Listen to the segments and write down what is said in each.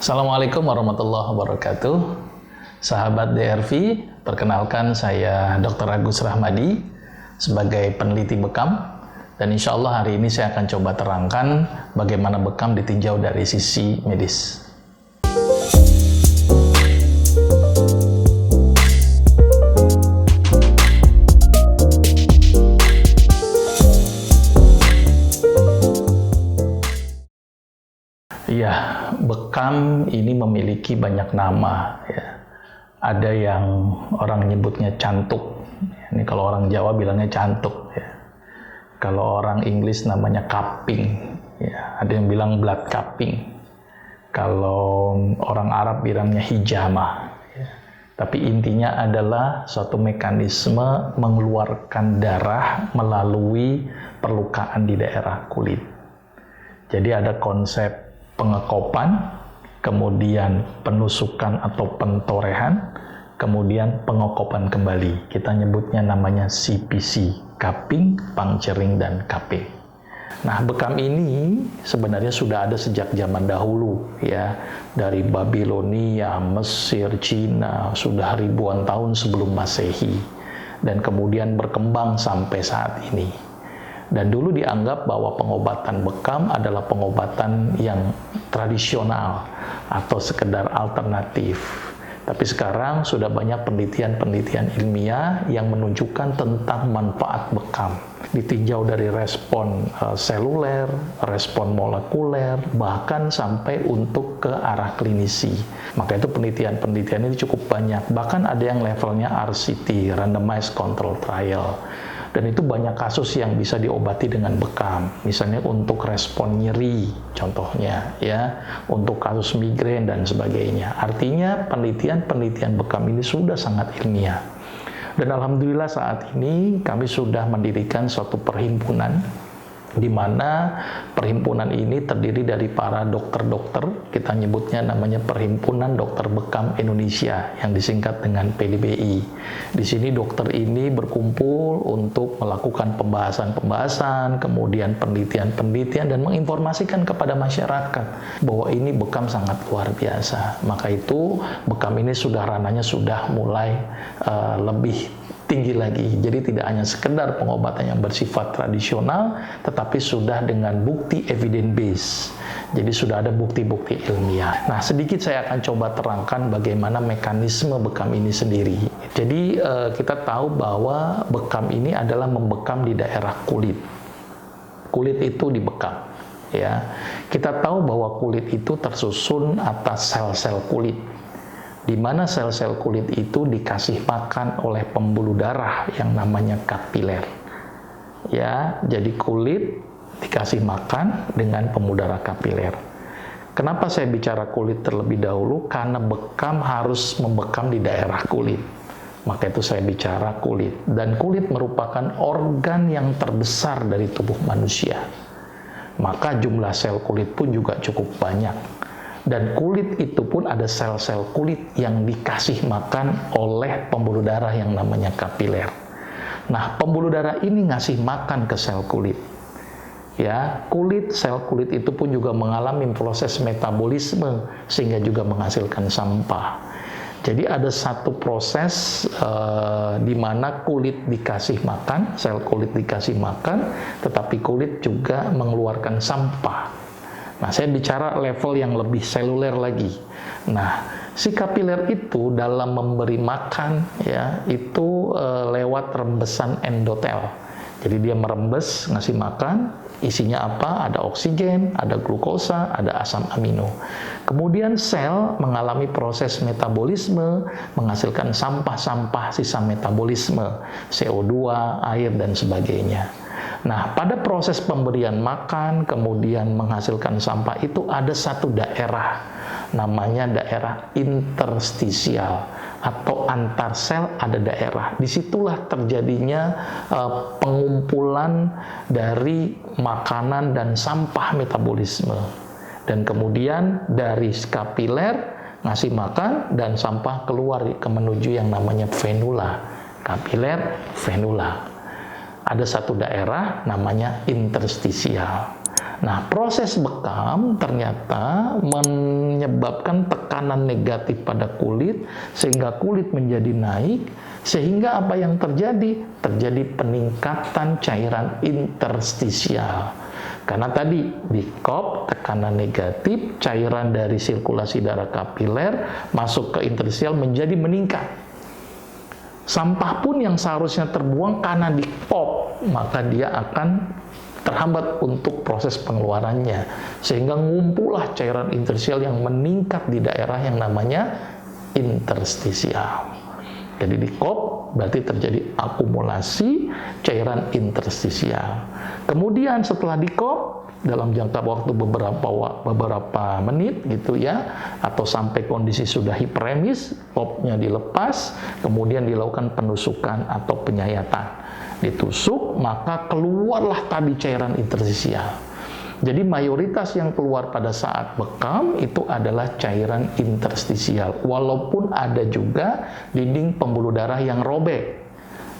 Assalamualaikum warahmatullahi wabarakatuh. Sahabat DRV, perkenalkan saya Dr. Agus Rahmadi sebagai peneliti bekam. Dan insya Allah hari ini saya akan coba terangkan bagaimana bekam ditinjau dari sisi medis. Ya, bekam ini memiliki banyak nama. Ya. Ada yang orang nyebutnya cantuk. Ini kalau orang Jawa bilangnya cantuk. Ya. Kalau orang Inggris namanya cupping. Ya. Ada yang bilang blood cupping. Kalau orang Arab bilangnya hijamah. Ya. Tapi intinya adalah suatu mekanisme mengeluarkan darah melalui perlukaan di daerah kulit. Jadi ada konsep pengekopan, kemudian penusukan atau pentorehan, kemudian pengekopan kembali. Kita nyebutnya namanya CPC, cupping, puncturing, dan cupping. Nah, bekam ini sebenarnya sudah ada sejak zaman dahulu, ya, dari Babilonia, Mesir, Cina, sudah ribuan tahun sebelum Masehi, dan kemudian berkembang sampai saat ini. Dan dulu dianggap bahwa pengobatan bekam adalah pengobatan yang tradisional atau sekedar alternatif. Tapi sekarang sudah banyak penelitian-penelitian ilmiah yang menunjukkan tentang manfaat bekam. Ditinjau dari respon seluler, respon molekuler, bahkan sampai untuk ke arah klinisi. Maka itu penelitian-penelitian ini cukup banyak. Bahkan ada yang levelnya RCT, Randomized Control Trial. Dan itu banyak kasus yang bisa diobati dengan bekam. Misalnya untuk respon nyeri, contohnya, ya, untuk kasus migrain dan sebagainya. Artinya penelitian-penelitian bekam ini sudah sangat ilmiah. Dan alhamdulillah saat ini kami sudah mendirikan suatu perhimpunan di mana perhimpunan ini terdiri dari para dokter-dokter, kita nyebutnya namanya Perhimpunan Dokter Bekam Indonesia yang disingkat dengan PDBI. Di sini dokter ini berkumpul untuk melakukan pembahasan-pembahasan, kemudian penelitian-penelitian dan menginformasikan kepada masyarakat bahwa ini bekam sangat luar biasa. Maka itu bekam ini sudah ranahnya sudah mulai lebih tinggi lagi. Jadi tidak hanya sekedar pengobatan yang bersifat tradisional, tetapi sudah dengan bukti evidence base. Jadi sudah ada bukti-bukti ilmiah. Nah, sedikit saya akan coba terangkan bagaimana mekanisme bekam ini sendiri. Jadi kita tahu bahwa bekam ini adalah membekam di daerah kulit. Kulit itu dibekam. Ya, kita tahu bahwa kulit itu tersusun atas sel-sel kulit, di mana sel-sel kulit itu dikasih makan oleh pembuluh darah yang namanya kapiler. Ya, jadi kulit dikasih makan dengan pembuluh darah kapiler. Kenapa saya bicara kulit terlebih dahulu? Karena bekam harus membekam di daerah kulit. Maka itu saya bicara kulit. Dan kulit merupakan organ yang terbesar dari tubuh manusia. Maka jumlah sel kulit pun juga cukup banyak. Dan kulit itu pun ada sel-sel kulit yang dikasih makan oleh pembuluh darah yang namanya kapiler. Nah, pembuluh darah ini ngasih makan ke sel kulit. Ya, sel kulit itu pun juga mengalami proses metabolisme sehingga juga menghasilkan sampah. Jadi ada satu proses di mana kulit dikasih makan, sel kulit dikasih makan, tetapi kulit juga mengeluarkan sampah. Nah, saya bicara level yang lebih seluler lagi. Nah, si kapiler itu dalam memberi makan, ya, itu lewat rembesan endotel. Jadi dia merembes, ngasih makan, isinya apa? Ada oksigen, ada glukosa, ada asam amino. Kemudian sel mengalami proses metabolisme, menghasilkan sampah-sampah sisa metabolisme, CO2, air, dan sebagainya. Nah, pada proses pemberian makan, kemudian menghasilkan sampah itu ada satu daerah, namanya daerah interstisial atau antar sel ada daerah. Disitulah terjadinya pengumpulan dari makanan dan sampah metabolisme. Dan kemudian dari kapiler ngasih makan dan sampah keluar menuju yang namanya venula. Kapiler, venula. Ada satu daerah namanya interstisial. Nah, proses bekam ternyata menyebabkan tekanan negatif pada kulit, sehingga kulit menjadi naik, sehingga apa yang terjadi? Terjadi peningkatan cairan interstisial. Karena tadi di kop tekanan negatif, cairan dari sirkulasi darah kapiler masuk ke interstisial menjadi meningkat. Sampah pun yang seharusnya terbuang karena di kop, maka dia akan terhambat untuk proses pengeluarannya, sehingga ngumpullah cairan interstisial yang meningkat di daerah yang namanya interstisial. Jadi di kop berarti terjadi akumulasi cairan interstisial. Kemudian setelah di kop dalam jangka waktu beberapa menit gitu ya, atau sampai kondisi sudah hiperemis, kopnya dilepas, kemudian dilakukan penusukan atau penyayatan. Ditusuk, maka keluarlah tadi cairan interstisial. Jadi mayoritas yang keluar pada saat bekam itu adalah cairan interstisial. Walaupun ada juga dinding pembuluh darah yang robek.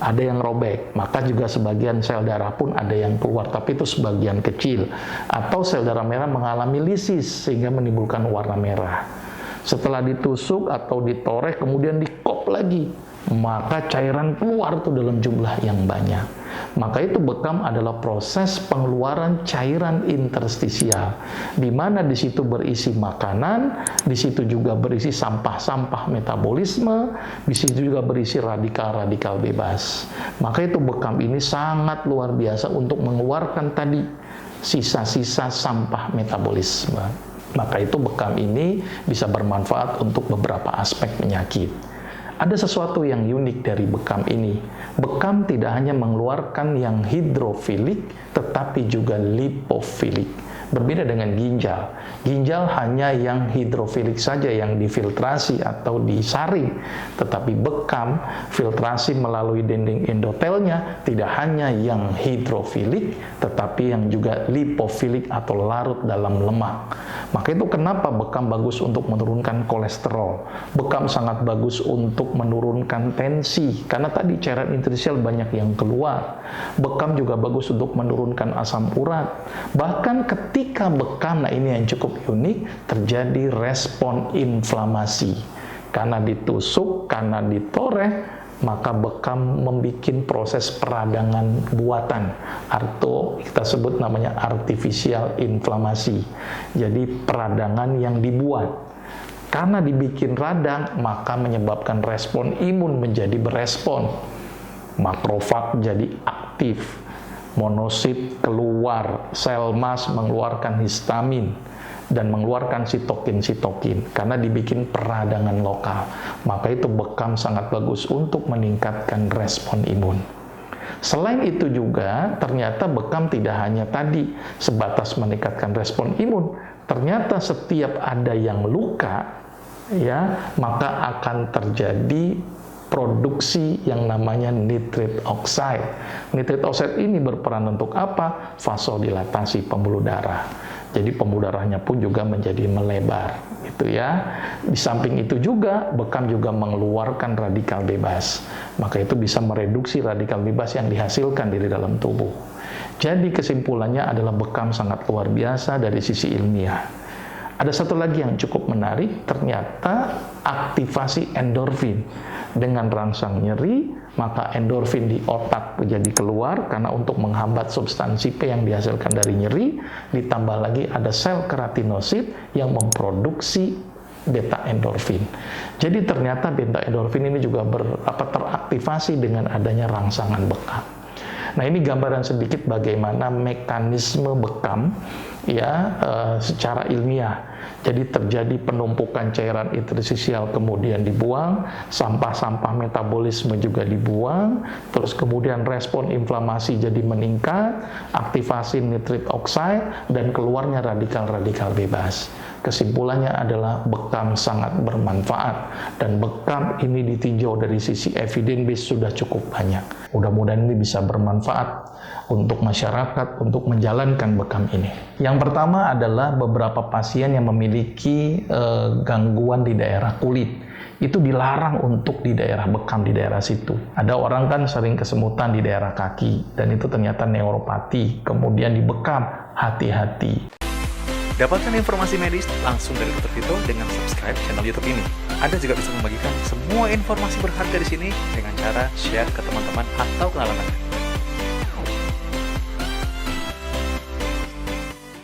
Ada yang robek, maka juga sebagian sel darah pun ada yang keluar, tapi itu sebagian kecil. Atau sel darah merah mengalami lisis sehingga menimbulkan warna merah. Setelah ditusuk atau ditoreh kemudian dikop lagi, maka cairan keluar tuh dalam jumlah yang banyak. Maka itu bekam adalah proses pengeluaran cairan interstisial, di mana di situ berisi makanan, di situ juga berisi sampah-sampah metabolisme, di situ juga berisi radikal-radikal bebas. Maka itu bekam ini sangat luar biasa untuk mengeluarkan tadi sisa-sisa sampah metabolisme. Maka itu bekam ini bisa bermanfaat untuk beberapa aspek penyakit. Ada sesuatu yang unik dari bekam ini. Bekam tidak hanya mengeluarkan yang hidrofilik, tetapi juga lipofilik. Berbeda dengan ginjal. Ginjal hanya yang hidrofilik saja yang difiltrasi atau disaring. Tetapi bekam, filtrasi melalui dinding endotelnya tidak hanya yang hidrofilik, tetapi yang juga lipofilik atau larut dalam lemak. Maka itu kenapa bekam bagus untuk menurunkan kolesterol. Bekam sangat bagus untuk menurunkan tensi, karena tadi cairan interstisial banyak yang keluar. Bekam juga bagus untuk menurunkan asam urat. Bahkan ketika bekam, nah ini yang cukup unik, terjadi respon inflamasi. Karena ditusuk, karena ditoreh, maka bekam membuat proses peradangan buatan, atau kita sebut namanya artificial inflamasi. Jadi peradangan yang dibuat. Karena dibikin radang, maka menyebabkan respon imun menjadi berespon. Makrofag jadi aktif, monosit keluar, sel mas mengeluarkan histamin, dan mengeluarkan sitokin karena dibikin peradangan lokal. Maka itu bekam sangat bagus untuk meningkatkan respon imun. Selain itu juga ternyata bekam tidak hanya tadi sebatas meningkatkan respon imun. Ternyata setiap ada yang luka ya, maka akan terjadi produksi yang namanya nitric oxide. Nitric oxide ini berperan untuk apa? Vasodilatasi pembuluh darah. Jadi pembuluh darahnya pun juga menjadi melebar, gitu ya. Di samping itu juga bekam juga mengeluarkan radikal bebas. Maka itu bisa mereduksi radikal bebas yang dihasilkan dari dalam tubuh. Jadi kesimpulannya adalah bekam sangat luar biasa dari sisi ilmiah. Ada satu lagi yang cukup menarik, ternyata aktivasi endorfin. Dengan rangsang nyeri, maka endorfin di otak menjadi keluar karena untuk menghambat substansi P yang dihasilkan dari nyeri, ditambah lagi ada sel keratinosit yang memproduksi beta endorfin. Jadi ternyata beta endorfin ini juga teraktivasi dengan adanya rangsangan bekam. Nah, ini gambaran sedikit bagaimana mekanisme bekam ya secara ilmiah. Jadi terjadi penumpukan cairan interstisial kemudian dibuang, sampah-sampah metabolisme juga dibuang, terus kemudian respon inflamasi jadi meningkat, aktivasi nitric oxide, dan keluarnya radikal-radikal bebas. Kesimpulannya adalah bekam sangat bermanfaat, dan bekam ini ditinjau dari sisi evidence base sudah cukup banyak. Mudah-mudahan ini bisa bermanfaat untuk masyarakat untuk menjalankan bekam ini. Yang pertama adalah beberapa pasien yang memiliki gangguan di daerah kulit. Itu dilarang untuk di daerah bekam, di daerah situ. Ada orang kan sering kesemutan di daerah kaki, dan itu ternyata neuropati, kemudian dibekam, hati-hati. Dapatkan informasi medis langsung dari Dr. Vito dengan subscribe channel YouTube ini. Anda juga bisa membagikan semua informasi berharga di sini dengan cara share ke teman-teman atau kenalan Anda.